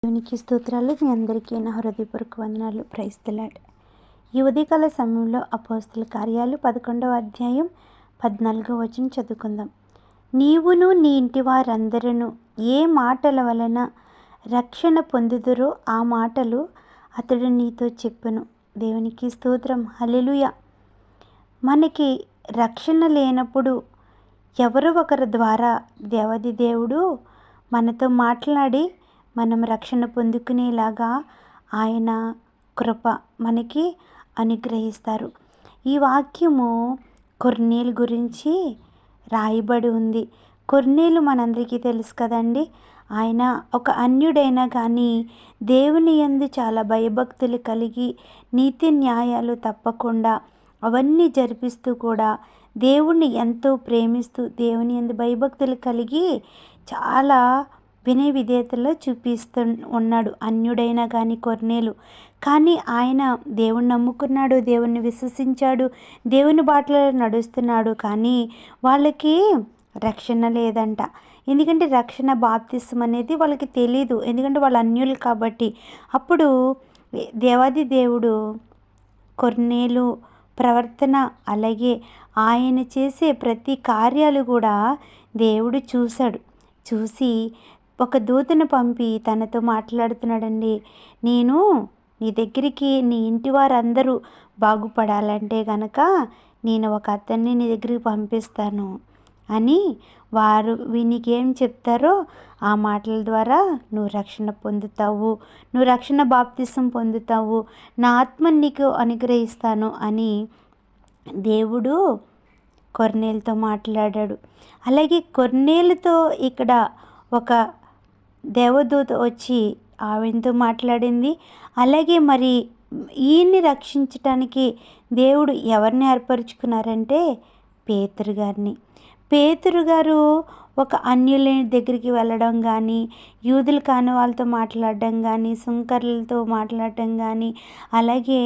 దేవునికి స్తోత్రాలు. మీ అందరికీ నా హృదయపూర్వక వందనాలు. Praise the Lord. ఈ ఉదయకాల సమయంలో అపోస్తల కార్యాలు 11వ అధ్యాయం 14వ వచనం చదువుకుందాం. నీవును నీ ఇంటి వారందరూ ఏ మాటల వలన రక్షణ పొందుదురో ఆ మాటలు అతడు నీతో చెప్పును. దేవునికి స్తోత్రం. హల్లెలూయా. మనకి రక్షణ లేనప్పుడు ఎవరో ఒకరి ద్వారా దేవాది దేవుడు మనతో మాట్లాడి మనం రక్షణ పొందుకునేలాగా ఆయన కృప మనకి అనుగ్రహిస్తారు. ఈ వాక్యము కొర్నేలు గురించి రాయబడి ఉంది. కొర్నేలు మనందరికీ తెలుసు కదండి. ఆయన ఒక అన్యుడైనా కానీ దేవుని యందు చాలా భయభక్తులు కలిగి నీతి న్యాయాలు తప్పకుండా అవన్నీ జరిపిస్తూ కూడా దేవుణ్ణి ఎంతో ప్రేమిస్తూ దేవుని యందు భయభక్తులు కలిగి చాలా వినయ విధేయతలో చూపిస్తూ ఉన్నాడు. అన్యుడైనా కానీ కొర్నేలు కానీ ఆయన దేవుణ్ణి నమ్ముకున్నాడు, దేవుణ్ణి విశ్వసించాడు, దేవుని బాటలో నడుస్తున్నాడు. కానీ వాళ్ళకి రక్షణ లేదంట. ఎందుకంటే రక్షణ బాప్తిస్మం అనేది వాళ్ళకి తెలీదు. ఎందుకంటే వాళ్ళు అన్యులు కాబట్టి. అప్పుడు దేవాది దేవుడు కొర్నేలు ప్రవర్తన అలాగే ఆయన చేసే ప్రతి కార్యాలు కూడా దేవుడు చూశాడు. చూసి ఒక దూతను పంపి తనతో మాట్లాడుతున్నాడండి. నేను నీ దగ్గరికి నీ ఇంటి వారందరూ బాగుపడాలంటే కనుక నేను ఒక అతన్ని నీ దగ్గరికి పంపిస్తాను అని వారు నీకేం చెప్తారో ఆ మాటల ద్వారా నువ్వు రక్షణ పొందుతావు, నువ్వు రక్షణ బాప్తిసం పొందుతావు, నా ఆత్మని నీకు అనుగ్రహిస్తాను అని దేవుడు కొర్నేలుతో మాట్లాడాడు. అలాగే కొర్నేలుతో ఇక్కడ ఒక దేవదూత వచ్చి ఆవిడతో మాట్లాడింది. అలాగే మరి ఈయన్ని రక్షించటానికి దేవుడు ఎవరిని ఏర్పరచుకున్నారంటే పేతురు గారిని. పేతురు గారు ఒక అన్యుల దగ్గరికి వెళ్ళడం కానీ, యూదులు కాని వాళ్ళతో మాట్లాడడం కానీ, సుంకర్లతో మాట్లాడటం కానీ, అలాగే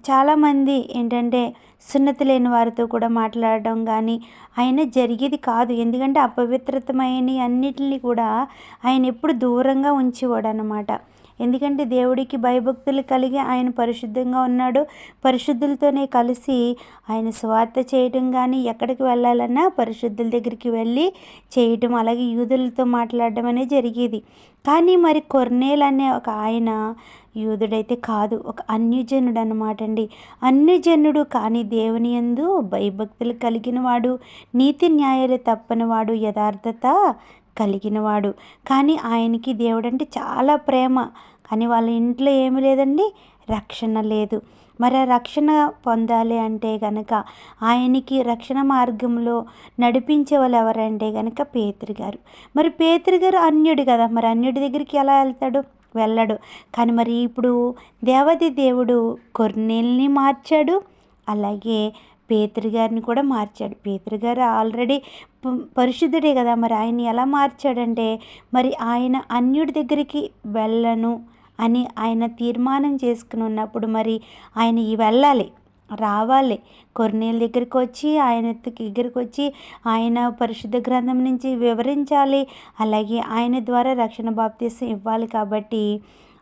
చాలామంది ఏంటంటే సున్నతి లేని వారితో కూడా మాట్లాడడం కానీ ఆయన జరిగేది కాదు. ఎందుకంటే అపవిత్రతమైన అన్నిటిని కూడా ఆయన ఎప్పుడు దూరంగా ఉంచేవాడు అన్నమాట. ఎందుకంటే దేవుడికి భయభక్తులు కలిగి ఆయన పరిశుద్ధంగా ఉన్నాడు. పరిశుద్ధులతోనే కలిసి ఆయన సువార్త చేయటం కానీ, ఎక్కడికి వెళ్ళాలన్నా పరిశుద్ధుల దగ్గరికి వెళ్ళి చేయటం, అలాగే యూదులతో మాట్లాడడం అనేది జరిగేది. కానీ మరి కొర్నేలు అనే ఒక ఆయన యూదుడైతే కాదు, ఒక అన్యజనుడు అన్నమాట అండి. అన్యజనుడు కానీ దేవుని యందు భయభక్తులు కలిగినవాడు, నీతి న్యాయాలు తప్పనివాడు, యథార్థత కలిగినవాడు. కానీ ఆయనకి దేవుడు అంటే చాలా ప్రేమ. కానీ వాళ్ళ ఇంట్లో ఏమీ లేదండి, రక్షణ లేదు. మరి ఆ రక్షణ పొందాలి అంటే కనుక ఆయనకి రక్షణ మార్గంలో నడిపించే వాళ్ళు ఎవరంటే కనుక పేతురు గారు. మరి పేతురు గారు అన్యుడు కదా, మరి అన్యుడి దగ్గరికి ఎలా వెళ్తాడు? వెళ్ళడు. కానీ మరి ఇప్పుడు దేవాది దేవుడు కొర్నేలుని మార్చాడు, అలాగే పేతురు గారిని కూడా మార్చాడు. పేతురు గారు ఆల్రెడీ పరిశుద్ధుడే కదా, మరి ఆయన ఎలా మార్చాడంటే మరి ఆయన అన్యుడి దగ్గరికి వెళ్ళను అని ఆయన తీర్మానం చేసుకుని ఉన్నప్పుడు మరి ఆయన వెళ్ళాలి, రావాలి, కొర్నేలు దగ్గరికి వచ్చి ఆయన దగ్గరికి వచ్చి ఆయన పరిశుద్ధ గ్రంథం నుంచి వివరించాలి, అలాగే ఆయన ద్వారా రక్షణ బాప్తిసం ఇవ్వాలి. కాబట్టి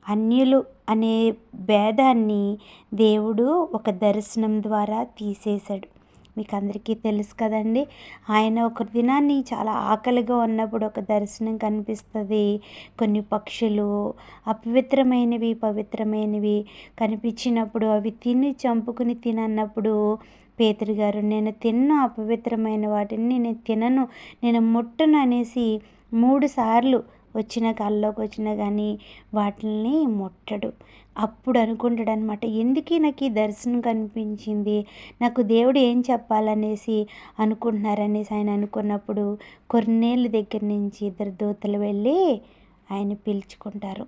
అన్యులు అనే భేదాన్ని దేవుడు ఒక దర్శనం ద్వారా తీసేశాడు. మీకు అందరికీ తెలుసు కదండి. ఆయన ఒక దినాన్ని చాలా ఆకలిగా ఉన్నప్పుడు ఒక దర్శనం కనిపిస్తుంది. కొన్ని పక్షులు అపవిత్రమైనవి పవిత్రమైనవి కనిపించినప్పుడు అవి చంపుకుని తినన్నప్పుడు పేతురు గారు నేను తిన్న అపవిత్రమైన వాటిని నేను తినను, నేను ముట్టను అనేసి 3 సార్లు వచ్చిన కల్లోకి వచ్చినా కానీ వాటిని ముట్టడు. అప్పుడు అనుకుంటాడు అనమాట, ఎందుకు నాకు ఈ దర్శనం కనిపించింది, నాకు దేవుడు ఏం చెప్పాలనేసి అనుకుంటున్నారనేసి ఆయన అనుకున్నప్పుడు కొర్నేలు దగ్గర నుంచి 2 దూతలు వెళ్ళి ఆయన పిలుచుకుంటారు.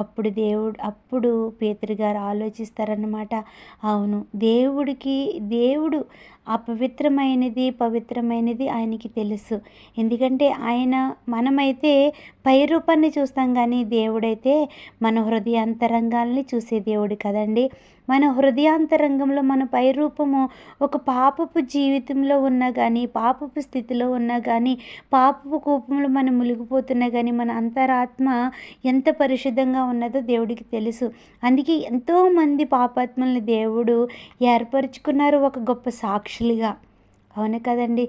అప్పుడు పేతురు గారు ఆలోచిస్తారన్నమాట. అవును, దేవుడు అపవిత్రమైనది పవిత్రమైనది ఆయనకి తెలుసు. ఎందుకంటే మనమైతే పై రూపాన్ని చూస్తాం, కానీ దేవుడైతే మన హృదయాంతరంగాల్ని చూసే దేవుడు కదండి. మన హృదయాంతరంగంలో మన పై రూపము ఒక పాపపు జీవితంలో ఉన్నా కానీ, పాపపు స్థితిలో ఉన్నా కానీ, పాపపు కోపంలో మనం మునిగిపోతున్నా కానీ, మన అంతరాత్మ ఎంత పరిశుద్ధంగా ఉన్నదో దేవుడికి తెలుసు. అందుకే ఎంతోమంది పాపాత్మల్ని దేవుడు ఏర్పరచుకున్నారు ఒక గొప్ప సాక్షులుగా. అవును కదండి.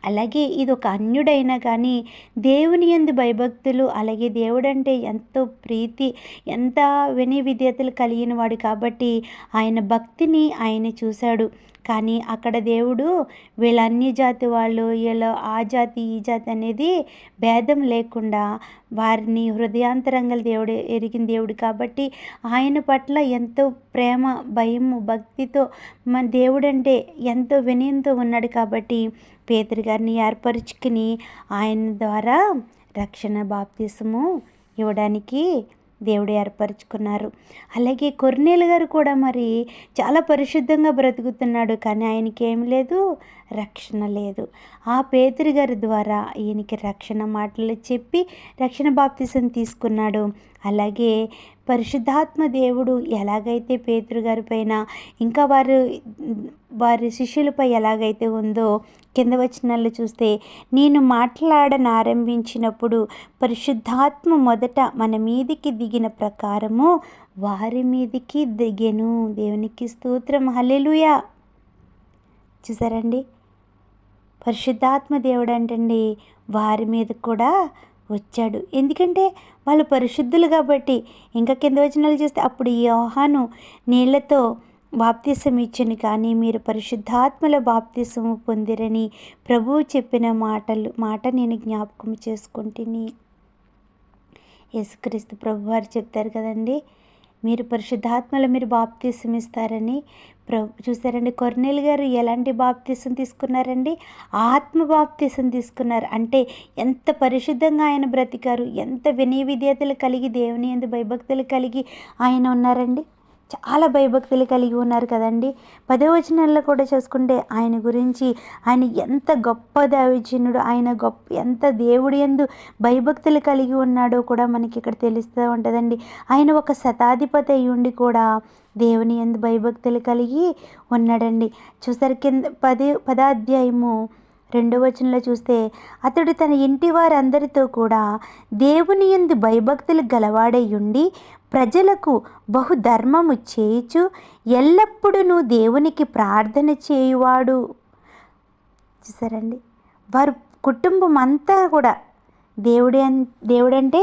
అలాగే ఇది ఒక అన్యుడైనా కానీ దేవుని యందు భయభక్తులు, అలాగే దేవుడంటే ఎంతో ప్రీతి, ఎంత వినయ విధేయతలు కలిగిన వాడు కాబట్టి ఆయన భక్తిని ఆయన చూశాడు. కానీ అక్కడ దేవుడు వీళ్ళ అన్య జాతి వాళ్ళు, వీళ్ళ ఆ జాతి ఈ జాతి అనేది భేదం లేకుండా వారిని హృదయాంతరంగల దేవుడు ఎరిగిన దేవుడు కాబట్టి ఆయన పట్ల ఎంతో ప్రేమ, భయము, భక్తితో మన దేవుడంటే ఎంతో వినయంతో ఉన్నాడు. కాబట్టి పేతురు గారిని ఏర్పరచుకుని ఆయన ద్వారా రక్షణ బాప్తిసము ఇవ్వడానికి దేవుడు ఏర్పరచుకున్నారు. అలాగే కొర్నేలు గారు కూడా మరి చాలా పరిశుద్ధంగా బ్రతుకుతున్నాడు, కానీ ఆయనకి ఏం లేదు, రక్షణ లేదు. ఆ పేతురు గారి ద్వారా ఈయనకి రక్షణ మాటలు చెప్పి రక్షణ బాప్తిసం తీసుకున్నాడు. అలాగే పరిశుద్ధాత్మ దేవుడు ఎలాగైతే పేతురు గారి పైన ఇంకా వారి శిష్యులపై ఎలాగైతే ఉందో కింద వచనాల్లో చూస్తే, నేను మాట్లాడనారంభించినప్పుడు పరిశుద్ధాత్మ మొదట మన మీదికి దిగిన ప్రకారము వారి మీదికి దిగెను. దేవునికి స్తోత్రం, హల్లెలూయా. చూసారండి, పరిశుద్ధాత్మ దేవుడు అంటండి వారి మీద కూడా వచ్చాడు. ఎందుకంటే వాళ్ళు పరిశుద్ధులు కాబట్టి. ఇంకా కింద వచనాలు చూస్తే, అప్పుడు యోహాను నీళ్లతో బాప్తిసం ఇచ్చెను, కానీ మీరు పరిశుద్ధాత్మలో బాప్తిసము పొందిరని ప్రభువు చెప్పిన మాట నేను జ్ఞాపకం చేసుకుంటుని. యేసుక్రీస్తు ప్రభువారు చెప్తారు కదండి, మీరు పరిశుద్ధాత్మలో మీరు బాప్తిసం ఇస్తారని. చూసారండి, కొర్నేలు గారు ఎలాంటి బాప్తిసం తీసుకున్నారండి? ఆత్మ బాప్తిసం తీసుకున్నారు. అంటే ఎంత పరిశుద్ధంగా ఆయన బ్రతికారు, ఎంత వినయ విధేయతలు కలిగి దేవుని యందు భయభక్తులు కలిగి ఆయన ఉన్నారండి. చాలా భయభక్తులు కలిగి ఉన్నారు కదండి. 10వ వచనంలో కూడా చూసుకుంటే ఆయన గురించి, ఆయన ఎంత గొప్ప దైవజనుడు, ఆయన ఎంత దేవుడి యందు భయభక్తులు కలిగి ఉన్నాడో కూడా మనకి ఇక్కడ తెలుస్తూ ఉంటుందండి. ఆయన ఒక శతాధిపతి అయి ఉండి కూడా దేవుని యందు భయభక్తులు కలిగి ఉన్నాడండి. చూసారు, కింద 10వ అధ్యాయము 2వ వచనంలో చూస్తే, అతడు తన ఇంటి వారందరితో కూడా దేవుని యందు భయభక్తులు గలవాడై ఉండి ప్రజలకు బహుధర్మము చేయుచు ఎల్లప్పుడూ దేవునికి ప్రార్థన చేయువాడు. చూసారండి, వారి కుటుంబం అంతా కూడా దేవుడంటే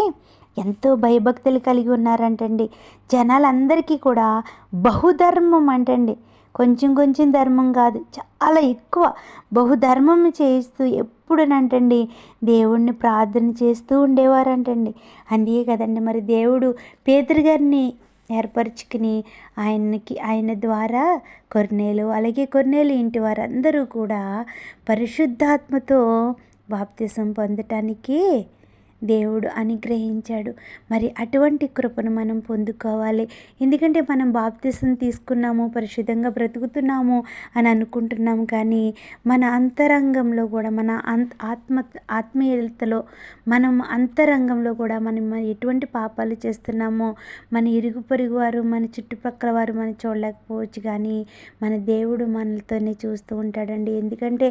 ఎంతో భయభక్తులు కలిగి ఉన్నారంటండి. జనాలందరికీ కూడా బహుధర్మం అంటండి, కొంచెం ధర్మం కాదు, చాలా ఎక్కువ బహుధర్మం చేస్తూ ఎప్పుడునంటండి దేవుణ్ణి ప్రార్థన చేస్తూ ఉండేవారంటండి. అందుకే కదండి మరి దేవుడు పేతురు గారిని ఏర్పరచుకుని ఆయన ద్వారా కొర్నేలు ఇంటి వారందరూ కూడా పరిశుద్ధాత్మతో బాప్తిసం పొందటానికి దేవుడు అనుగ్రహించాడు. మరి అటువంటి కృపను మనం పొందుకోవాలి. ఎందుకంటే మనం బాప్తిసం తీసుకున్నాము, పరిశుద్ధంగా బ్రతుకుతున్నాము అని అనుకుంటున్నాము, కానీ మన అంతరంగంలో కూడా మన ఆత్మీయతలో మనం అంతరంగంలో కూడా మనం ఎటువంటి పాపాలు చేస్తున్నామో మన ఇరుగు పొరుగు వారు, మన చుట్టుపక్కల వారు మనం చూడలేకపోవచ్చు, కానీ మన దేవుడు మనతోనే చూస్తూ ఉంటాడండి. ఎందుకంటే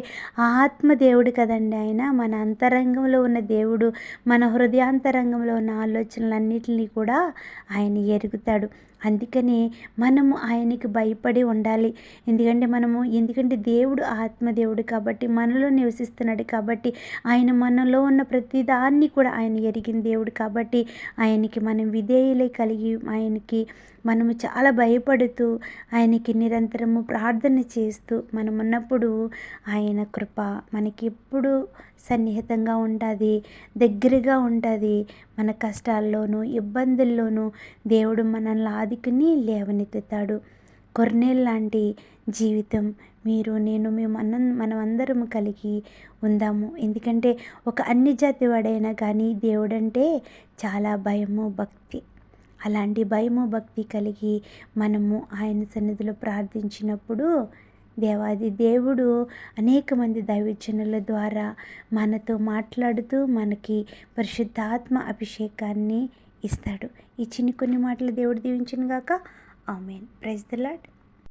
ఆత్మ దేవుడు కదండి ఆయన. మన అంతరంగంలో ఉన్న దేవుడు మన హృదయాంతరంగంలో ఉన్న ఆలోచనలన్నిటినీ కూడా ఆయన ఎరుగుతాడు. అందుకని మనము ఆయనకి భయపడి ఉండాలి. ఎందుకంటే దేవుడు ఆత్మదేవుడు కాబట్టి, మనలో నివసిస్తున్నాడు కాబట్టి, ఆయన మనలో ఉన్న ప్రతిదాన్ని కూడా ఆయన ఎరిగిన దేవుడు కాబట్టి, ఆయనకి మనం విధేయులై కలిగి ఆయనకి మనము చాలా భయపడుతూ ఆయనకి నిరంతరము ప్రార్థన చేస్తూ మనం ఉన్నప్పుడు ఆయన కృప మనకి ఎప్పుడు సన్నిహితంగా ఉంటుంది, దగ్గరగా ఉంటుంది. మన కష్టాల్లోనూ ఇబ్బందుల్లోనూ దేవుడు మనల్ని ఆదుకుని లేవనెత్తుతాడు. కొర్నేలు లాంటి జీవితం నేను మనమందరము కలిగి ఉందాము. ఎందుకంటే ఒక అన్ని జాతి వాడైనా కానీ దేవుడంటే చాలా భయము, భక్తి. అలాంటి భయము భక్తి కలిగి మనము ఆయన సన్నిధిలో ప్రార్థించినప్పుడు దేవాది దేవుడు అనేక మంది దైవజనుల ద్వారా మనతో మాట్లాడుతూ మనకి పరిశుద్ధాత్మ అభిషేకాన్ని ఇస్తాడు. ఈ చిన్ని కొన్ని మాటలు దేవుడు దీవించును గాక. ఆమేన్. Praise the lord.